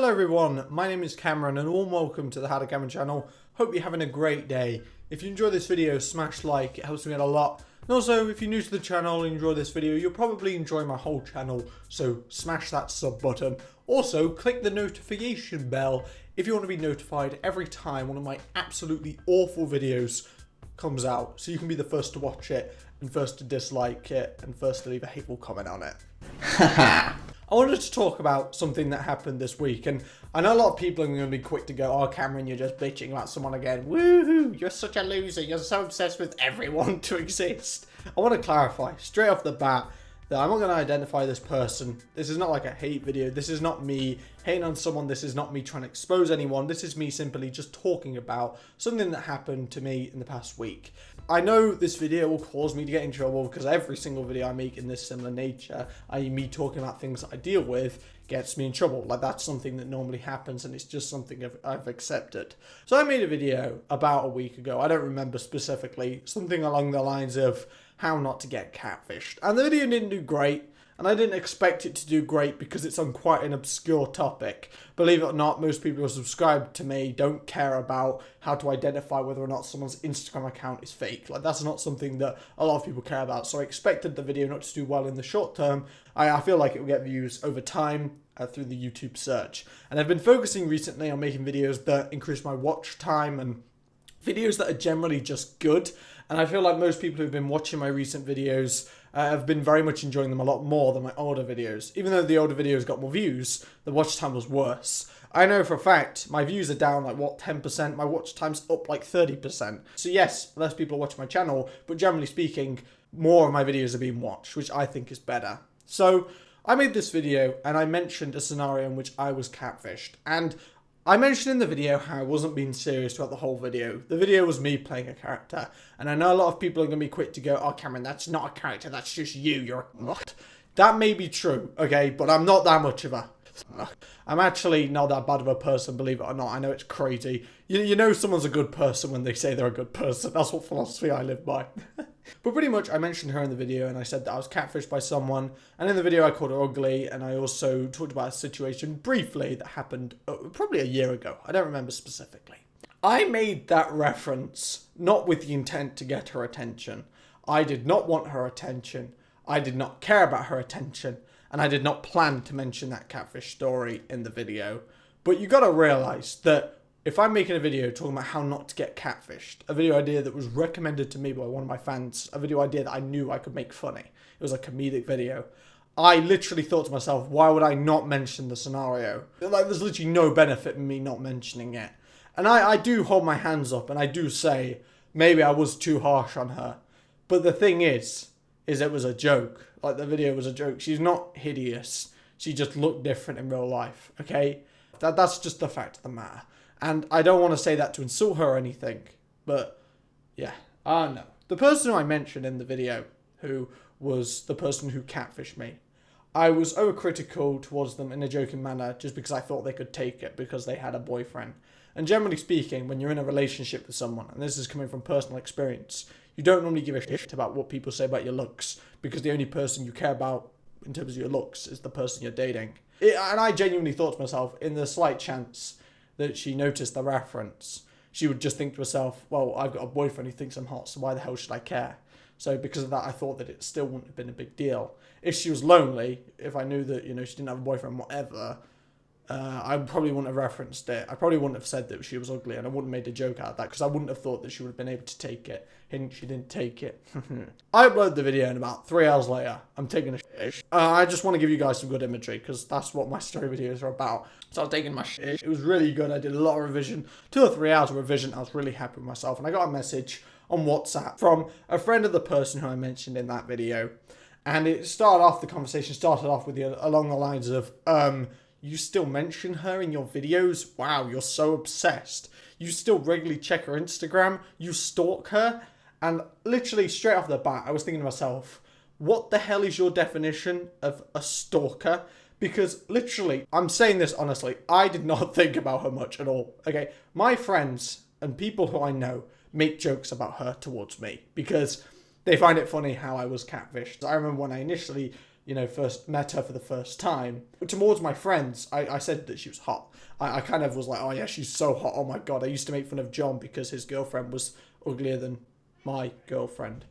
Hello everyone, my name is Cameron and warm welcome to the HowToCameron channel. Hope you're having a great day. If you enjoy this video, smash like, it helps me out a lot. And also, if you're new to the channel and enjoy this video, you'll probably enjoy my whole channel, so smash that sub button. Also, click the notification bell if you want to be notified every time one of my absolutely awful videos comes out, so you can be the first to watch it, and first to dislike it, and first to leave a hateful comment on it. I wanted to talk about something that happened this week, and I know a lot of people are going to be quick to go, "Oh, Cameron, you're just bitching about someone again. Woohoo, you're such a loser. You're so obsessed with everyone to exist." I want to clarify straight off the bat that I'm not going to identify this person. This is not like a hate video. This is not me hating on someone. This is not me trying to expose anyone. This is me simply just talking about something that happened to me in the past week. I know this video will cause me to get in trouble because every single video I make in this similar nature, i.e. me talking about things that I deal with, gets me in trouble. Like, that's something that normally happens and it's just something I've accepted. So I made a video about a week ago, I don't remember specifically, something along the lines of how not to get catfished. And the video didn't do great. And I didn't expect it to do great because it's on quite an obscure topic. Believe it or not, most people who are subscribed to me don't care about how to identify whether or not someone's Instagram account is fake. Like, that's not something that a lot of people care about. So I expected the video not to do well in the short term. I feel like it will get views over time through the YouTube search. And I've been focusing recently on making videos that increase my watch time and videos that are generally just good. And I feel like most people who've been watching my recent videos have been very much enjoying them a lot more than my older videos. Even though the older videos got more views, the watch time was worse. I know for a fact my views are down like, 10%? My watch time's up like 30%. So yes, less people are watching my channel, but generally speaking, more of my videos are being watched, which I think is better. So I made this video and I mentioned a scenario in which I was catfished. And I mentioned in the video how I wasn't being serious throughout the whole video. The video was me playing a character. And I know a lot of people are going to be quick to go, "Oh, Cameron, that's not a character, that's just you, you're not." That may be true, okay, but I'm not that much of a... I'm actually not that bad of a person, believe it or not. I know it's crazy. You know someone's a good person when they say they're a good person. That's what philosophy I live by. But pretty much I mentioned her in the video and I said that I was catfished by someone. And in the video I called her ugly, and I also talked about a situation briefly that happened probably a year ago. I don't remember specifically. I made that reference not with the intent to get her attention. I did not want her attention. I did not care about her attention. And I did not plan to mention that catfish story in the video. But you gotta realize that if I'm making a video talking about how not to get catfished, a video idea that was recommended to me by one of my fans, a video idea that I knew I could make funny, it was a comedic video, I literally thought to myself, why would I not mention the scenario? Like, there's literally no benefit in me not mentioning it. And I do hold my hands up and I do say, maybe I was too harsh on her. But the thing is it was a joke. Like, the video was a joke. She's not hideous. She just looked different in real life, okay? That's just the fact of the matter. And I don't want to say that to insult her or anything, but yeah, I don't know. The person who I mentioned in the video, who was the person who catfished me, I was overcritical towards them in a joking manner just because I thought they could take it because they had a boyfriend. And generally speaking, when you're in a relationship with someone, and this is coming from personal experience, you don't normally give a shit about what people say about your looks because the only person you care about in terms of your looks is the person you're dating. And I genuinely thought to myself, in the slight chance that she noticed the reference, she would just think to herself, well, I've got a boyfriend who thinks I'm hot, so why the hell should I care? So because of that, I thought that it still wouldn't have been a big deal. If she was lonely, if I knew that, she didn't have a boyfriend, whatever, I probably wouldn't have referenced it. I probably wouldn't have said that she was ugly, and I wouldn't have made a joke out of that because I wouldn't have thought that she would have been able to take it. Hint, she didn't take it. I uploaded the video and about 3 hours later, I'm taking a shit. I just want to give you guys some good imagery because that's what my story videos are about. So I was taking my shit. It was really good. I did a lot of revision, 2 or 3 hours of revision. I was really happy with myself, and I got a message on WhatsApp from a friend of the person who I mentioned in that video. And the conversation started off with along the lines of, you still mention her in your videos? Wow, you're so obsessed. You still regularly check her Instagram? You stalk her? And literally straight off the bat, I was thinking to myself, what the hell is your definition of a stalker? Because literally, I'm saying this honestly, I did not think about her much at all. Okay, my friends and people who I know make jokes about her towards me because they find it funny how I was catfished. I remember when I initially first met her for the first time. Towards my friends, I said that she was hot. I kind of was like, oh yeah, she's so hot, oh my god. I used to make fun of John because his girlfriend was uglier than my girlfriend.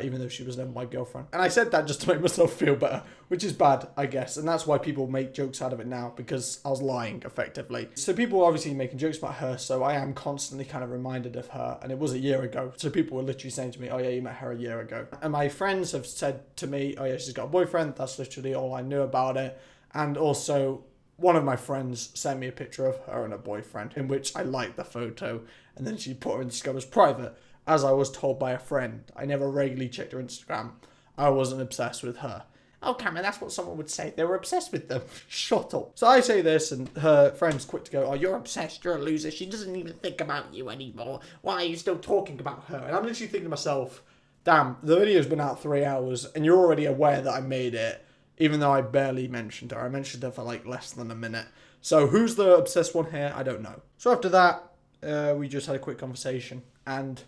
Even though she was never my girlfriend. And I said that just to make myself feel better, which is bad, I guess. And that's why people make jokes out of it now, because I was lying, effectively. So people were obviously making jokes about her, so I am constantly kind of reminded of her. And it was a year ago. So people were literally saying to me, oh yeah, you met her a year ago. And my friends have said to me, oh yeah, she's got a boyfriend. That's literally all I knew about it. And also, one of my friends sent me a picture of her and her boyfriend, in which I liked the photo. And then she put her Instagram as private. As I was told by a friend, I never regularly checked her Instagram. I wasn't obsessed with her. Oh, Cameron, that's what someone would say. They were obsessed with them. Shut up. So I say this, and her friend's quick to go, oh, you're obsessed, you're a loser. She doesn't even think about you anymore. Why are you still talking about her? And I'm literally thinking to myself, damn, the video's been out 3 hours, and you're already aware that I made it, even though I barely mentioned her. I mentioned her for like less than a minute. So who's the obsessed one here? I don't know. So after that, we just had a quick conversation, and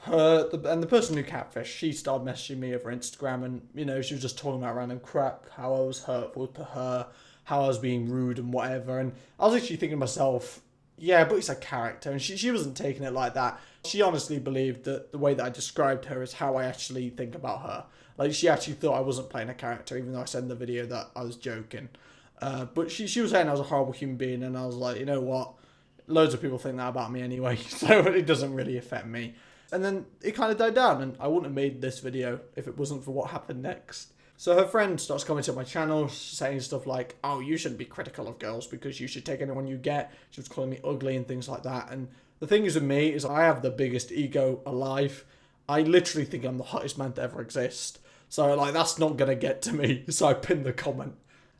the person who catfished, she started messaging me over Instagram, and she was just talking about random crap, how I was hurtful to her, how I was being rude and whatever. And I was actually thinking to myself, yeah, but it's a character, and she wasn't taking it like that. She honestly believed that the way that I described her is how I actually think about her. Like, she actually thought I wasn't playing a character, even though I said in the video that I was joking. But she was saying I was a horrible human being, and I was like, you know what, loads of people think that about me anyway, so it doesn't really affect me. And then it kind of died down, and I wouldn't have made this video if it wasn't for what happened next. So her friend starts commenting on my channel, saying stuff like, oh, you shouldn't be critical of girls because you should take anyone you get. She was calling me ugly and things like that. And the thing is with me is I have the biggest ego alive. I literally think I'm the hottest man to ever exist. So like, that's not going to get to me. So I pinned the comment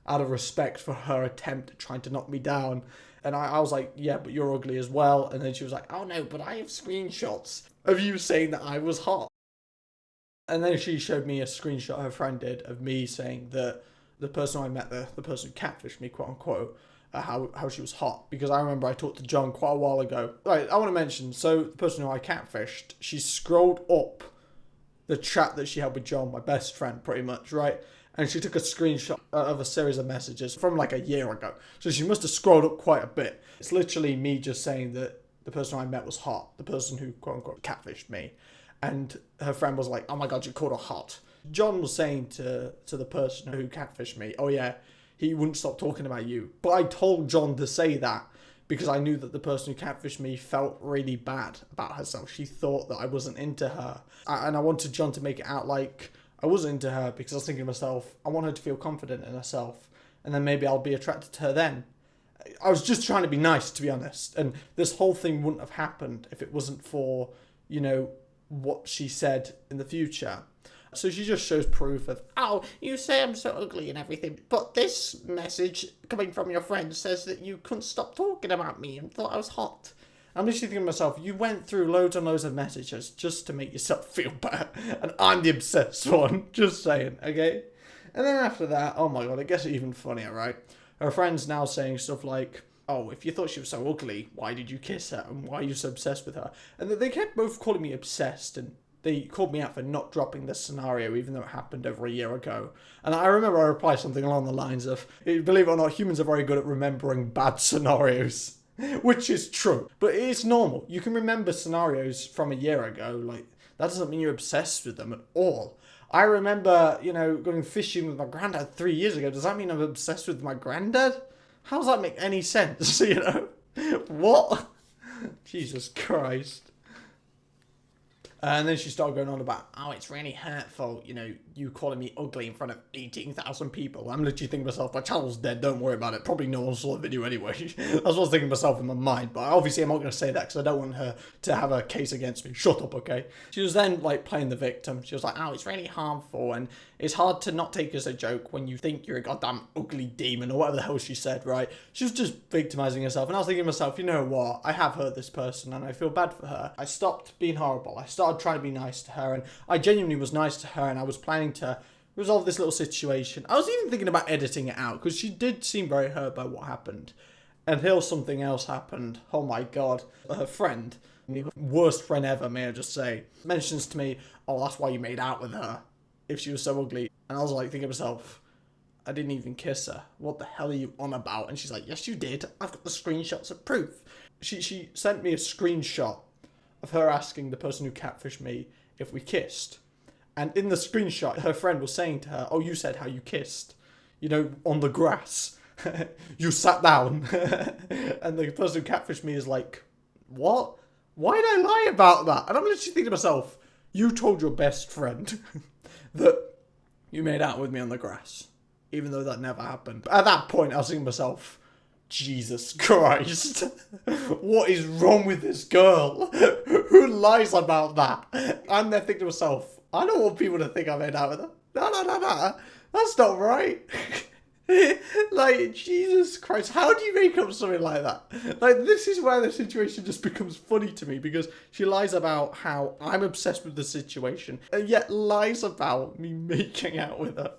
out of respect for her attempt at trying to knock me down. And I was like, yeah, but you're ugly as well. And then she was like, oh no, but I have screenshots of you saying that I was hot. And then she showed me a screenshot her friend did of me saying that the person I met, the person who catfished me, quote unquote, how she was hot. Because I remember I talked to John quite a while ago. Right, I want to mention, so the person who I catfished, she scrolled up the chat that she had with John, my best friend, pretty much, right? And she took a screenshot of a series of messages from like a year ago. So she must have scrolled up quite a bit. It's literally me just saying that the person I met was hot. The person who, quote unquote, catfished me. And her friend was like, oh my god, you called her hot. John was saying to the person who catfished me, oh yeah, he wouldn't stop talking about you. But I told John to say that because I knew that the person who catfished me felt really bad about herself. She thought that I wasn't into her. And I wanted John to make it out like I wasn't into her because I was thinking to myself, I want her to feel confident in herself. And then maybe I'll be attracted to her then. I was just trying to be nice, to be honest. And this whole thing wouldn't have happened if it wasn't for, what she said in the future. So she just shows proof of, oh, you say I'm so ugly and everything, but this message coming from your friend says that you couldn't stop talking about me and thought I was hot. I'm literally thinking to myself, you went through loads and loads of messages just to make yourself feel better, and I'm the obsessed one, just saying, okay? And then after that, oh my god, it gets even funnier, right? Her friend's now saying stuff like, oh, if you thought she was so ugly, why did you kiss her? And why are you so obsessed with her? And they kept both calling me obsessed, and they called me out for not dropping the scenario, even though it happened over a year ago. And I remember I replied something along the lines of, believe it or not, humans are very good at remembering bad scenarios. Which is true. But it's normal. You can remember scenarios from a year ago. Like, that doesn't mean you're obsessed with them at all. I remember, going fishing with my granddad 3 years ago. Does that mean I'm obsessed with my granddad? How does that make any sense, What? Jesus Christ. And then she started going on about, oh, it's really hurtful, you calling me ugly in front of 18,000 people. I'm literally thinking to myself, my channel's dead, don't worry about it. Probably no one saw the video anyway. That's what I was thinking to myself in my mind. But obviously I'm not going to say that because I don't want her to have a case against me. Shut up, okay? She was then, playing the victim. She was like, oh, it's really harmful. And it's hard to not take it as a joke when you think you're a goddamn ugly demon or whatever the hell she said, right? She was just victimizing herself. And I was thinking to myself, you know what? I have hurt this person and I feel bad for her. I stopped being horrible. I started trying to be nice to her, and I genuinely was nice to her, and I was planning to resolve this little situation. I was even thinking about editing it out because she did seem very hurt by what happened. Until something else happened. Oh my god. Her friend, worst friend ever, may I just say, mentions to me, oh, that's why you made out with her if she was so ugly. And I was like thinking to myself, I didn't even kiss her. What the hell are you on about? And she's like, yes, you did. I've got the screenshots of proof. She sent me a screenshot of her asking the person who catfished me if we kissed. And in the screenshot, her friend was saying to her, oh, you said how you kissed. You know, on the grass. You sat down. And the person who catfished me is like, what? Why did I lie about that? And I'm literally thinking to myself, you told your best friend that you made out with me on the grass. Even though that never happened. But at that point, I was thinking to myself, Jesus Christ. What is wrong with this girl? Who lies about that? I'm there thinking to myself, I don't want people to think I made out with her. No. That's not right. Like, Jesus Christ, how do you make up something like that? Like, this is where the situation just becomes funny to me, because she lies about how I'm obsessed with the situation, and yet lies about me making out with her.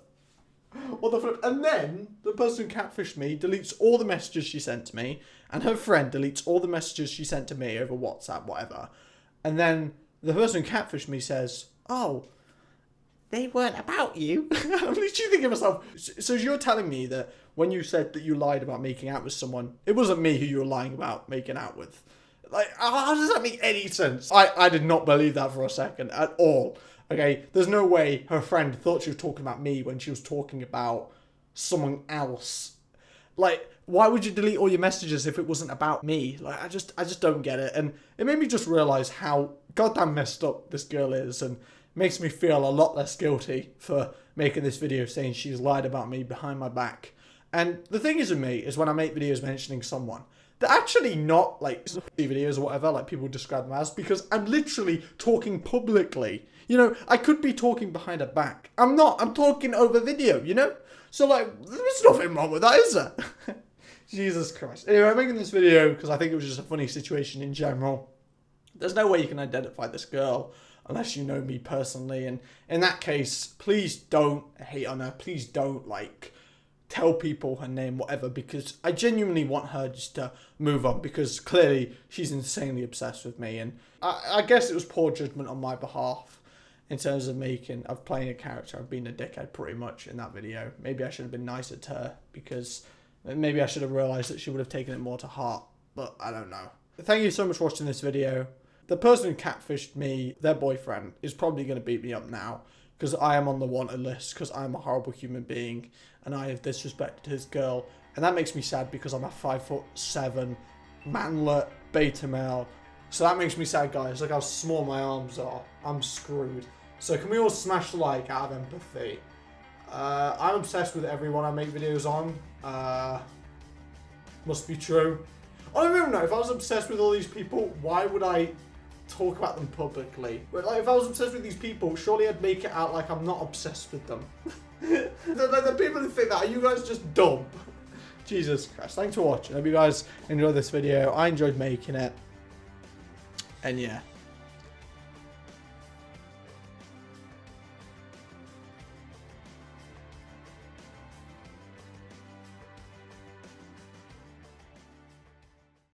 What the flip? And then the person who catfished me deletes all the messages she sent to me, and her friend deletes all the messages she sent to me over WhatsApp, whatever. And then the person who catfished me says, oh, they weren't about you. I'm literally thinking to myself, so you're telling me that when you said that you lied about making out with someone, it wasn't me who you were lying about making out with? Like, how does that make any sense? I did not believe that for a second at all. Okay, there's no way her friend thought she was talking about me when she was talking about someone else. Like, why would you delete all your messages if it wasn't about me? Like, I just don't get it. And it made me just realize how goddamn messed up this girl is, and makes me feel a lot less guilty for making this video saying she's lied about me behind my back. And the thing is with me is when I make videos mentioning someone, they're actually not like videos or whatever like people describe them as, because I'm literally talking publicly. You know, I could be talking behind her back. I'm not. I'm talking over video, you know? So, like, there's nothing wrong with that, is there? Jesus Christ. Anyway, I'm making this video because I think it was just a funny situation in general. There's no way you can identify this girl unless you know me personally. And in that case, please don't hate on her. Please don't, like, tell people her name, whatever, because I genuinely want her just to move on, because clearly she's insanely obsessed with me. And I guess it was poor judgment on my behalf in terms of playing a character. I've been a dickhead pretty much in that video. Maybe I should have been nicer to her, because maybe I should have realised that she would have taken it more to heart, but I don't know. Thank you so much for watching this video. The person who catfished me, their boyfriend, is probably going to beat me up now, because I am on the wanted list, because I'm a horrible human being, and I have disrespected his girl, and that makes me sad because I'm a 5'7" manlet beta male. So that makes me sad, guys. Look how small my arms are. I'm screwed. So can we all smash the like out of empathy? I'm obsessed with everyone I make videos on. Must be true. I don't even know, if I was obsessed with all these people, why would I talk about them publicly? But like, if I was obsessed with these people, surely I'd make it out like I'm not obsessed with them. the people who think that, are you guys just dumb? Jesus Christ. Thanks for watching. I hope you guys enjoyed this video. I enjoyed making it. And yeah.